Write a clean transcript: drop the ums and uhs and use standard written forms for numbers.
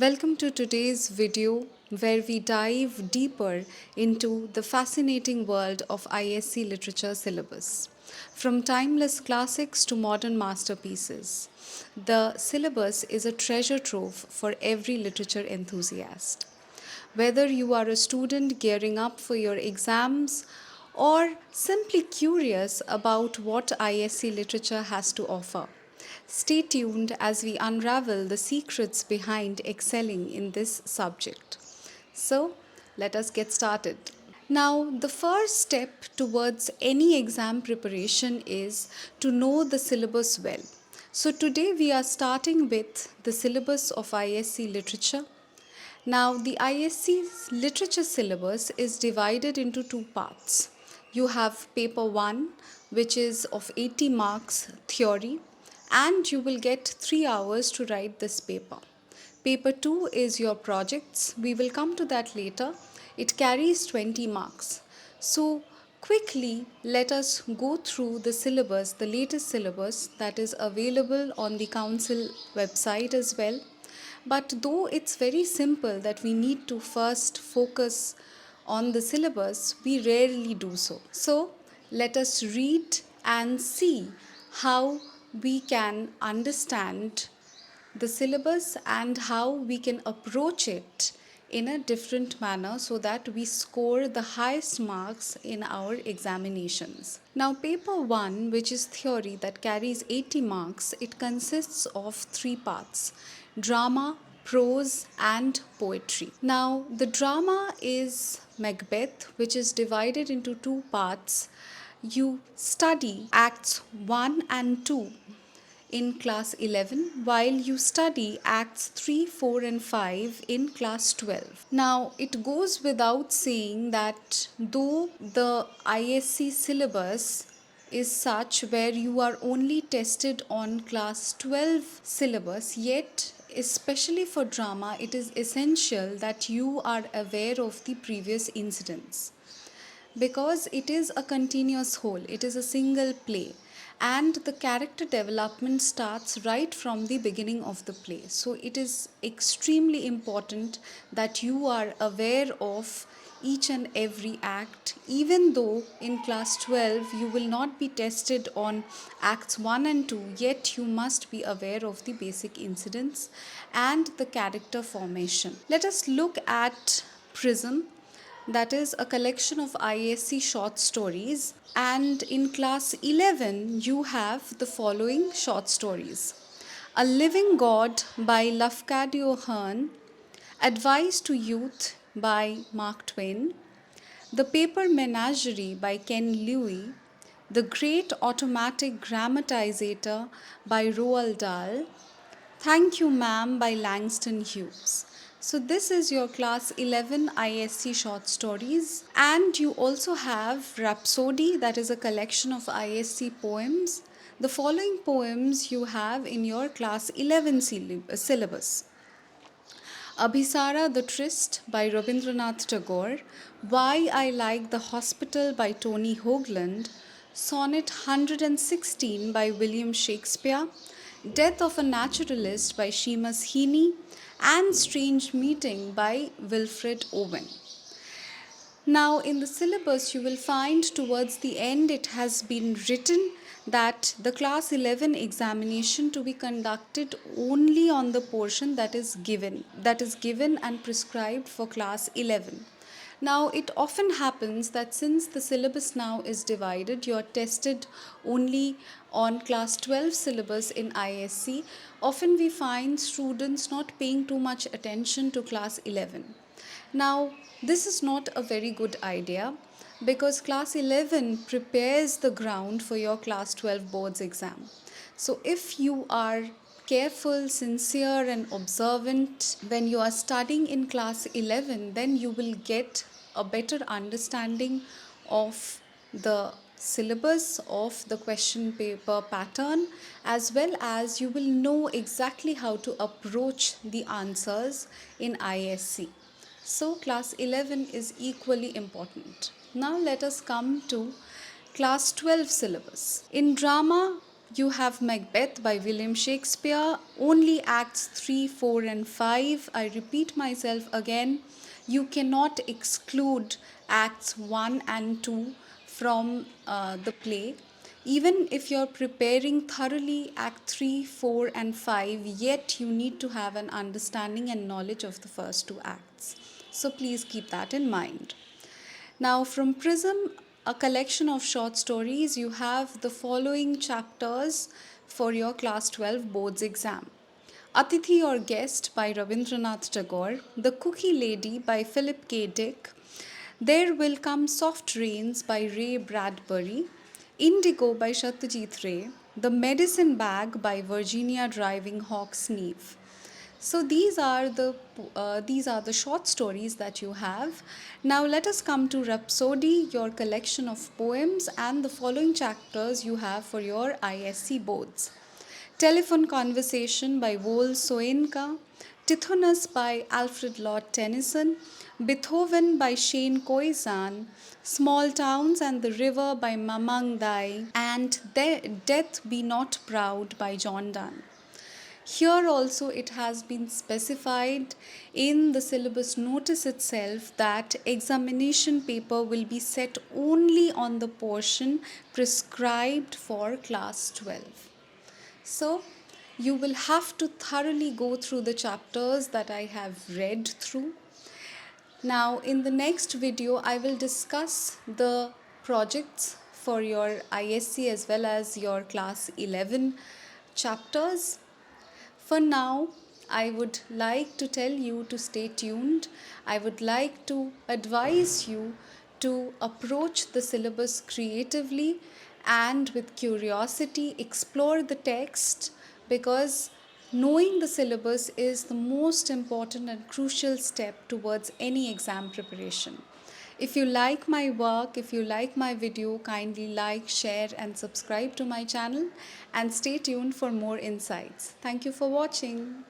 Welcome to today's video where we dive deeper into the fascinating world of ISC literature syllabus. From timeless classics to modern masterpieces, the syllabus is a treasure trove for every literature enthusiast. Whether you are a student gearing up for your exams or simply curious about what ISC literature has to offer, stay tuned as we unravel the secrets behind excelling in this subject. So, let us get started. Now, the first step towards any exam preparation is to know the syllabus well. So, today we are starting with the syllabus of ISC literature. Now, the ISC literature syllabus is divided into two parts. You have paper 1, which is of 80 marks theory, and you will get 3 hours to write this paper. Paper 2 is your projects. We will come to that later. It carries 20 marks. So, quickly let us go through the syllabus, the latest syllabus that is available on the council website as well. But though it's very simple that we need to first focus on the syllabus, we rarely do so. So, let us read and see how we can understand the syllabus and how we can approach it in a different manner so that we score the highest marks in our examinations. Now, paper 1, which is theory that carries 80 marks, it consists of 3 parts: drama, prose, and poetry. Now, the drama is Macbeth, which is divided into 2 parts. You study acts 1 and 2 in class 11 while you study acts 3, 4 and 5 in class 12. Now, it goes without saying that though the ISC syllabus is such where you are only tested on class 12 syllabus, yet especially for drama it is essential that you are aware of the previous incidents, because it is a continuous whole, it is a single play, and the character development starts right from the beginning of the play. So it is extremely important that you are aware of each and every act, even though in class 12 you will not be tested on acts 1 and 2, yet you must be aware of the basic incidents and the character formation. Let us look at Prism, that is a collection of ISC short stories, and in class 11 you have the following short stories: A Living God by Lafcadio Hearn, Advice to Youth by Mark Twain, The Paper Menagerie by Ken Lewis, The Great Automatic Grammatizator by Roald Dahl, Thank You Ma'am by Langston Hughes. So this is your class 11 ISC short stories, and you also have Rhapsody, that is a collection of ISC poems. The following poems you have in your class 11 syllabus: Abhisara the Tryst by Rabindranath Tagore, Why I Like the Hospital by Tony Hoagland, Sonnet 116 by William Shakespeare, Death of a Naturalist by Seamus Heaney, and Strange Meeting by Wilfred Owen. Now, in the syllabus, you will find towards the end it has been written that the class 11 examination to be conducted only on the portion that is given and prescribed for class 11. Now, it often happens that since the syllabus now is divided, you are tested only on class 12 syllabus in ISC. Often we find students not paying too much attention to class 11. Now, this is not a very good idea, because class 11 prepares the ground for your class 12 boards exam. So if you are careful, sincere and observant when you are studying in class 11, then you will get a better understanding of the syllabus, of the question paper pattern, as well as you will know exactly how to approach the answers in ISC. So class 11 is equally important. Now let us come to class 12 syllabus. In drama, You have Macbeth by William Shakespeare, only acts 3, 4, and 5. I repeat myself again, you cannot exclude acts 1 and 2 from the play. Even if you're preparing thoroughly Act 3, 4, and 5, yet you need to have an understanding and knowledge of the first two acts. So please keep that in mind. Now, from Prism, a collection of short stories, you have the following chapters for your Class 12 boards exam. Atithi or Guest by Rabindranath Tagore, The Cookie Lady by Philip K. Dick, There Will Come Soft Rains by Ray Bradbury, Indigo by Satyajit Ray, The Medicine Bag by Virginia Driving Hawks Neve. So these are the short stories that you have. Now let us come to Rhapsody, your collection of poems, and the following chapters you have for your ISC boards. Telephone Conversation by Vol Soyinka, Tithonus by Alfred Lord Tennyson, Beethoven by Shane Koizan, Small Towns and the River by Mamang Dai, and Death Be Not Proud by John Donne. Here also it has been specified in the syllabus notice itself that examination paper will be set only on the portion prescribed for class 12. So you will have to thoroughly go through the chapters that I have read through. Now in the next video I will discuss the projects for your ISC as well as your class 11 chapters. For now, I would like to tell you to stay tuned. I would like to advise you to approach the syllabus creatively and with curiosity, explore the text, because knowing the syllabus is the most important and crucial step towards any exam preparation. If you like my work, if you like my video, kindly like, share and subscribe to my channel and stay tuned for more insights. Thank you for watching.